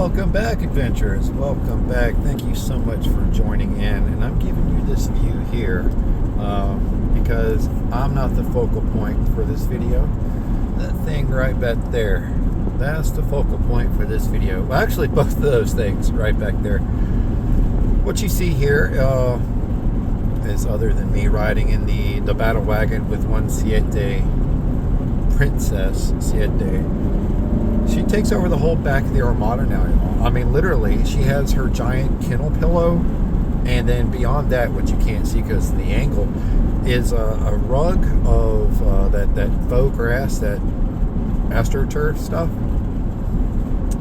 Welcome back, adventurers. Welcome back. Thank you so much for joining in. And I'm giving you this view here because I'm not the focal point for this video. That thing right back there, that's the focal point for this video. Well, actually, both of those things right back there. What you see here is other than me riding in the battle wagon with one Siete Princess Siete. She takes over the whole back of the Armada now, y'all. I mean, literally, she has her giant kennel pillow, and then beyond that, what you can't see because of the angle, is a rug of that faux grass, that astroturf stuff.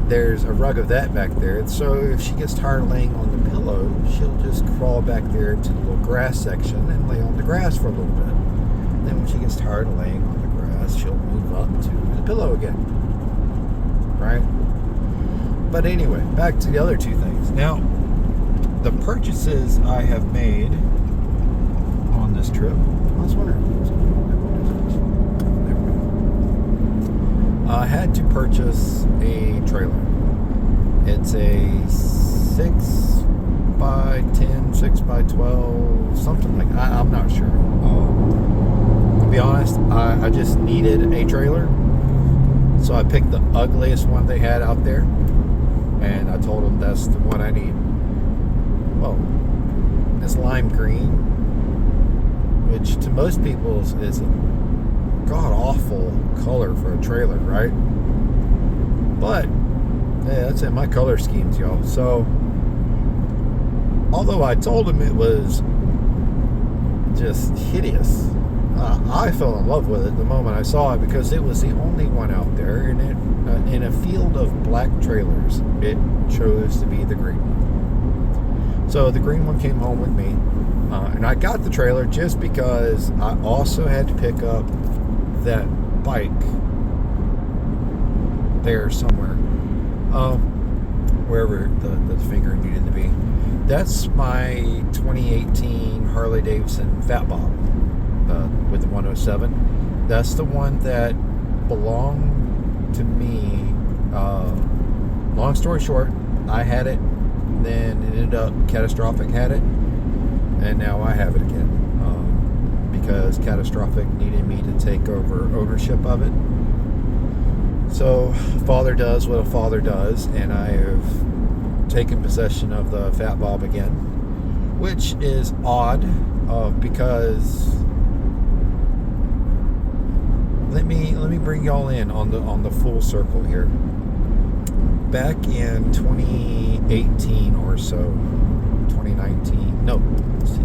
There's a rug of that back there. So if she gets tired of laying on the pillow, she'll just crawl back there to the little grass section and lay on the grass for a little bit. Then when she gets tired of laying on the grass, she'll move up to the pillow again. Right? But anyway, back to the other two things. Now, the purchases I have made on this trip, I was wondering, I had to purchase a trailer. It's a 6x10, 6x12, something like that. I'm not sure. To be honest, I just needed a trailer. So I picked the ugliest one they had out there, and I told them that's the one I need. Well, it's lime green, which to most people is a god-awful color for a trailer, right? But, yeah, that's in my color schemes, y'all. So, although I told them it was just hideous, I fell in love with it the moment I saw it because it was the only one out there, and it in a field of black trailers, it chose to be the green one. So the green one came home with me, and I got the trailer just because I also had to pick up that bike there somewhere, wherever the finger needed to be. That's my 2018 Harley Davidson Fatbob. With the 107. That's the one that belonged to me. Long story short, I had it, then it ended up Catastrophic had it, and now I have it again because Catastrophic needed me to take over ownership of it. So father does what a father does, and I have taken possession of the Fatbob again, which is odd because Let me bring y'all in on the full circle here. Back in 2018 or so, 2019, no, let's see,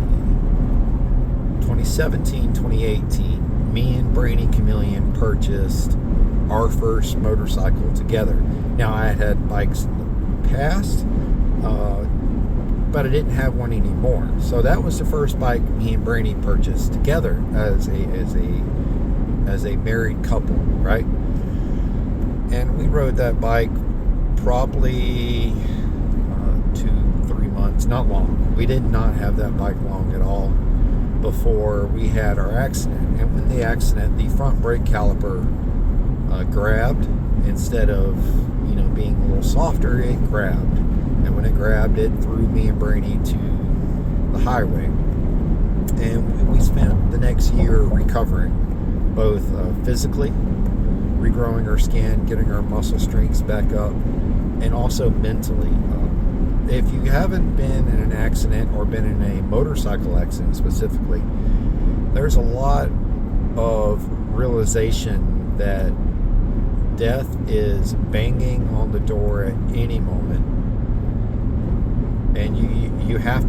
2017, 2018, me and Brainy Chameleon purchased our first motorcycle together. Now, I had bikes in the past, but I didn't have one anymore. So that was the first bike me and Brainy purchased together as a married couple, right? And we rode that bike probably 2-3 months, not long. We did not have that bike long at all before we had our accident. And when the accident, the front brake caliper grabbed instead of, being a little softer, it grabbed. And when it grabbed, it threw me and Brainy to the highway. And we spent the next year recovering, both physically, regrowing our skin, getting our muscle strengths back up, and also mentally. If you haven't been in an accident or been in a motorcycle accident specifically, there's a lot of realization that death is banging on the door at any moment, and you have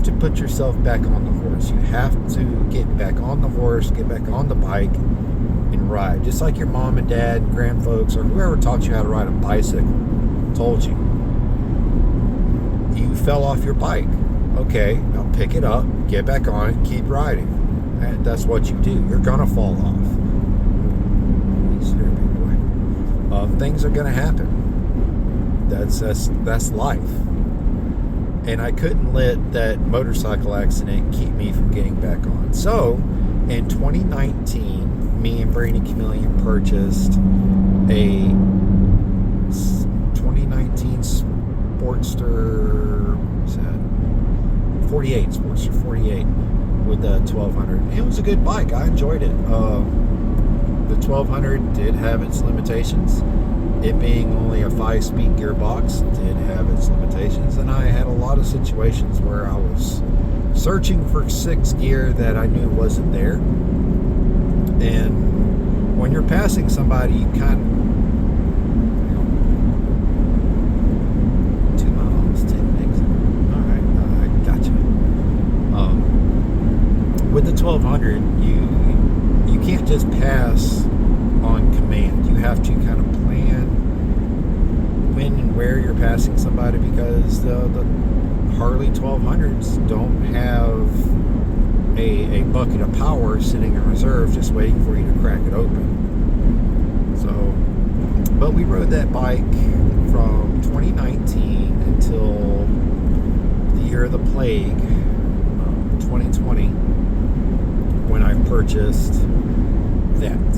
to put yourself back on the horse. You have to get back on the horse, get back on the bike, and ride. Just like your mom and dad, grand folks, or whoever taught you how to ride a bicycle told you. You fell off your bike. Okay, now pick it up, get back on it, keep riding. And that's what you do. You're gonna fall off. Things are gonna happen. That's life. And I couldn't let that motorcycle accident keep me from getting back on. So, in 2019, me and Brainy Chameleon purchased a 48, Sportster 48 with the 1200. It was a good bike. I enjoyed it. The 1200 did have its limitations. It being only a 5-speed gearbox did have its limitations, and I had a lot of situations where I was searching for 6th gear that I knew wasn't there. And when you're passing somebody, you kind of, 2 miles, 10 minutes. All right, I gotcha. With the 1200, you can't just pass on command. You have to kind of plan when and where you're passing somebody, because the Harley 1200s don't have a bucket of power sitting in reserve just waiting for you to crack it open. So, but we rode that bike from 2019 until the year of the plague, 2020, when I purchased that.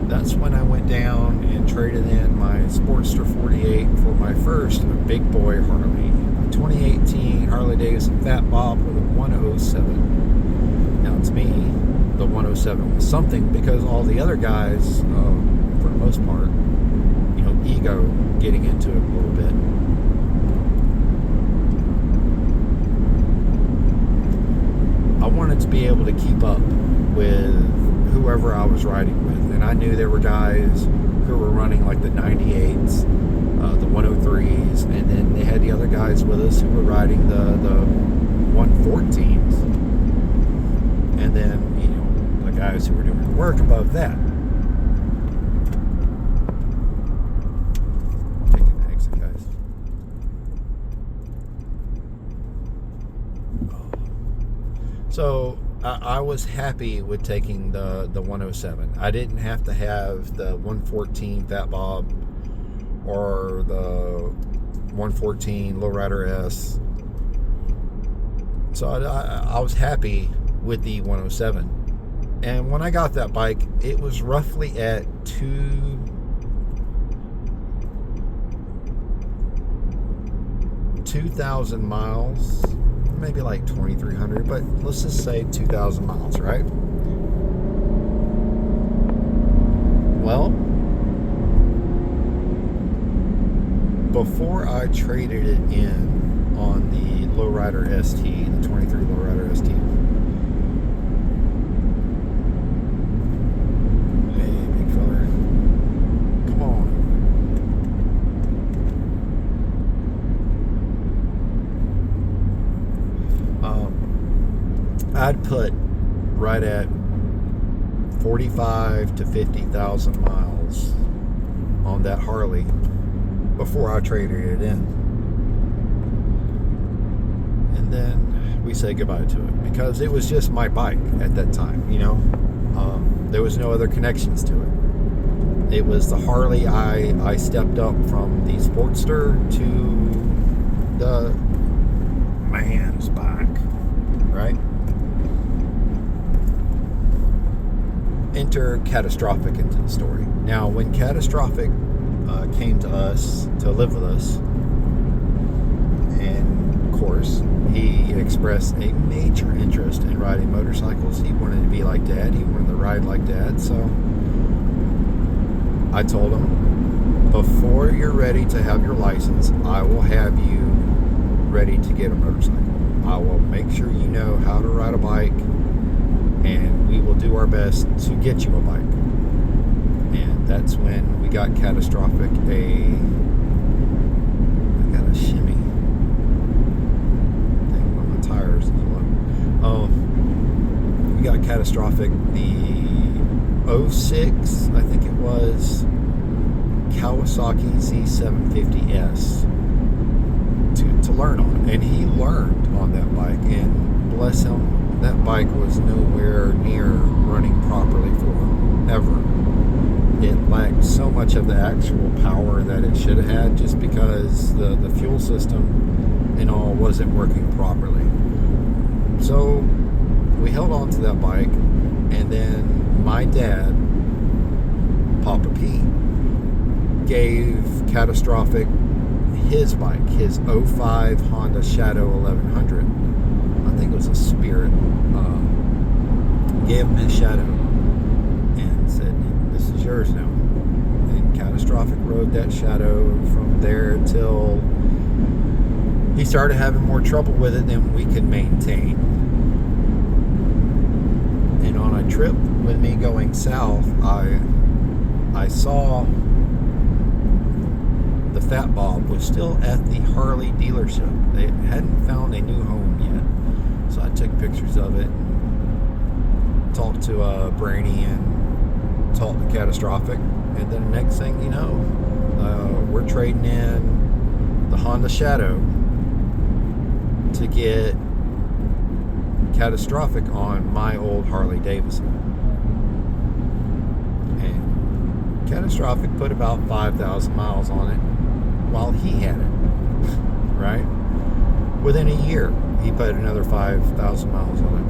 That's when I went down and traded in my Sportster 48 for my first big boy Harley, a 2018 Harley Davidson Fatbob with a 107. Now, to me, the 107 was something, because all the other guys, for the most part, ego getting into it a little bit. I wanted to be able to keep up with whoever I was riding with, and I knew there were guys who were running like the 98s, the 103s, and then they had the other guys with us who were riding the 114s, and then the guys who were doing the work above that. Taking the exit, guys. So I was happy with taking the 107. I didn't have to have the 114 Fatbob or the 114 Lowrider S. So I was happy with the 107. And when I got that bike, it was roughly at 2,000 miles. Maybe like 2,300, but let's just say 2,000 miles, right? Well, before I traded it in on the Lowrider ST, the 23 Lowrider ST. Hey, big fella. Come on. I'd put right at 45 to 50,000 miles on that Harley before I traded it in. And then we said goodbye to it, because it was just my bike at that time, there was no other connections to it. It was the Harley. I stepped up from the Sportster to the man's bike, right? Enter Catastrophic into the story. Now, when Catastrophic came to us to live with us, and of course he expressed a major interest in riding motorcycles. He wanted to be like Dad. He wanted to ride like Dad. So I told him, before you're ready to have your license, I will have you ready to get a motorcycle. I will make sure you know how to ride a bike, and we will do our best to get you a bike. And that's when we got Catastrophic I got a shimmy. Dang, one of my tires is low. We got Catastrophic, the 06, I think it was, Kawasaki Z750S to learn on. And he learned on that bike, and bless him, that bike was nowhere near running properly for him, ever. It lacked so much of the actual power that it should have had, just because the fuel system and all wasn't working properly. So we held on to that bike, and then my dad, Papa P, gave Catastrophic his bike, his '05 Honda Shadow 1100. I think it was a Spirit. Gave him his Shadow and said, "This is yours now." And Catastrophic rode that Shadow from there till he started having more trouble with it than we could maintain. And on a trip with me going south, I saw the Fatbob was still at the Harley dealership. They hadn't found a new home yet. So I took pictures of it, talked to Brainy and talked to Catastrophic. And then the next thing you know, we're trading in the Honda Shadow to get Catastrophic on my old Harley Davidson. And Catastrophic put about 5,000 miles on it while he had it, right? Within a year, he put another 5,000 miles on it.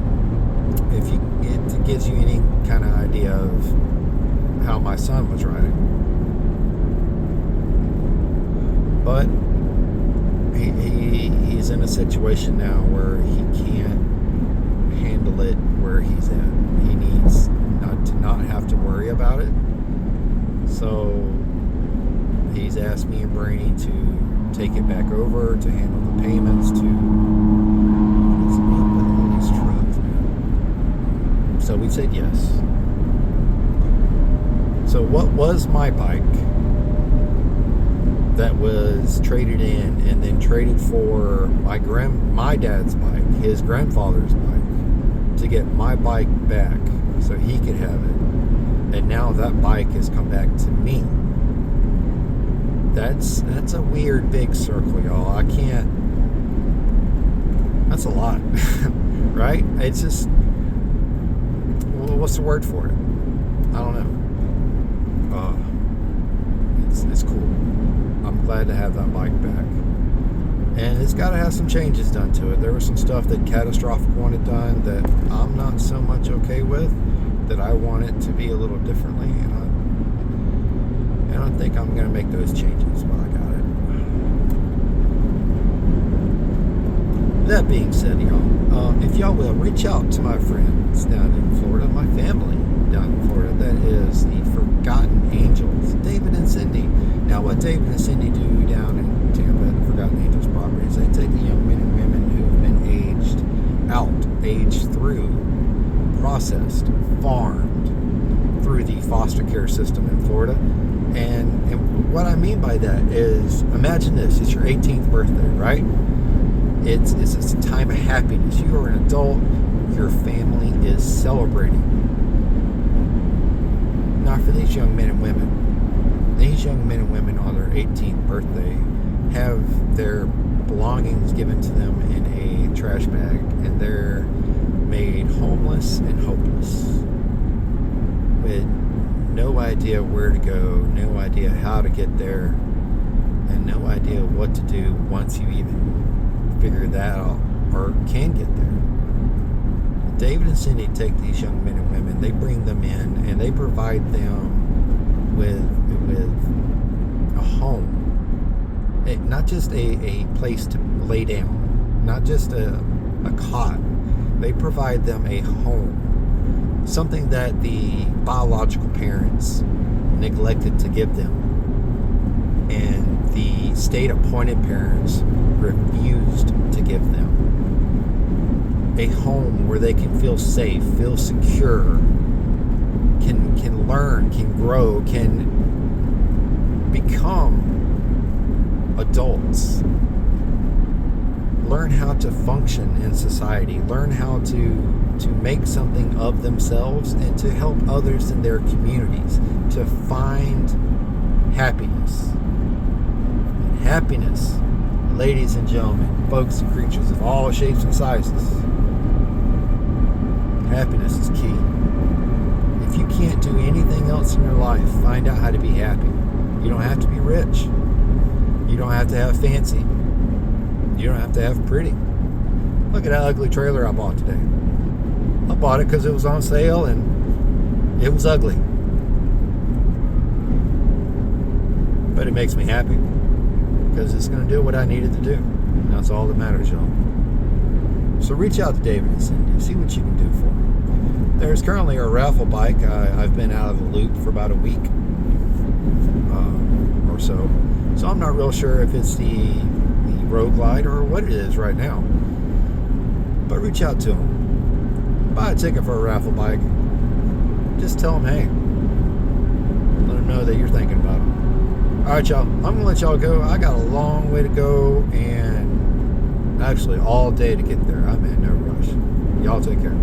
It gives you any kind of idea of how my son was riding. But he's in a situation now where he can't handle it where he's at. He needs not have to worry about it. So he's asked me and Brainy to take it back over, to handle the payments, to what's up with all these trucks, man? So we said yes. So what was my bike that was traded in and then traded for my dad's bike, his grandfather's bike, to get my bike back so he could have it, and now that bike has come back to me. That's a weird big circle, y'all. I can't. That's a lot, right? It's just, well, what's the word for it? I don't know. It's cool. I'm glad to have that bike back. And it's got to have some changes done to it. There was some stuff that Catastrophic wanted done that I'm not so much okay with, that I want it to be a little differently. And I think I'm going to make those changes while I got it. That being said, y'all, if y'all will, reach out to my friends down in Florida, my family down in Florida. That is the Forgotten Angels, David and Cindy. Now, what David and Cindy do down in Tampa at the Forgotten Angels property is they take the young men and women who've been aged through, processed, farmed through the foster care system in Florida. And what I mean by that is, imagine this: it's your 18th birthday, right? It's a time of happiness. You are an adult. Your family is celebrating. Now, for these young men and women, these young men and women on their 18th birthday have their belongings given to them in a trash bag, and they're made homeless and hopeless with no idea where to go, no idea how to get there, and no idea what to do once you even figure that out or can get there. David and Cindy take these young men and women, they bring them in, and they provide them with a home. Not just a place to lay down, not just a cot. They provide them a home, something that the biological parents neglected to give them, and the state-appointed parents refused to give them. A home where they can feel safe, feel secure, can learn, can grow, can become adults, learn how to function in society, learn how to make something of themselves, and to help others in their communities to find happiness. Happiness, ladies and gentlemen, folks and creatures of all shapes and sizes, happiness is key. If you can't do anything else in your life, find out how to be happy. You don't have to be rich. You don't have to have fancy. You don't have to have pretty. Look at that ugly trailer I bought today. I bought it because it was on sale and it was ugly. But it makes me happy. because it's going to do what I needed to do. And that's all that matters, y'all. So reach out to David and Cindy. See what you can do for them. There's currently a raffle bike. I've been out of the loop for about a week or so. So I'm not real sure if it's the Road Glide or what it is right now. But reach out to them. Buy a ticket for a raffle bike. Just tell them, hey. Let them know that you're thinking about them. All right, y'all. I'm going to let y'all go. I got a long way to go and actually all day to get there. I'm in no rush. Y'all take care.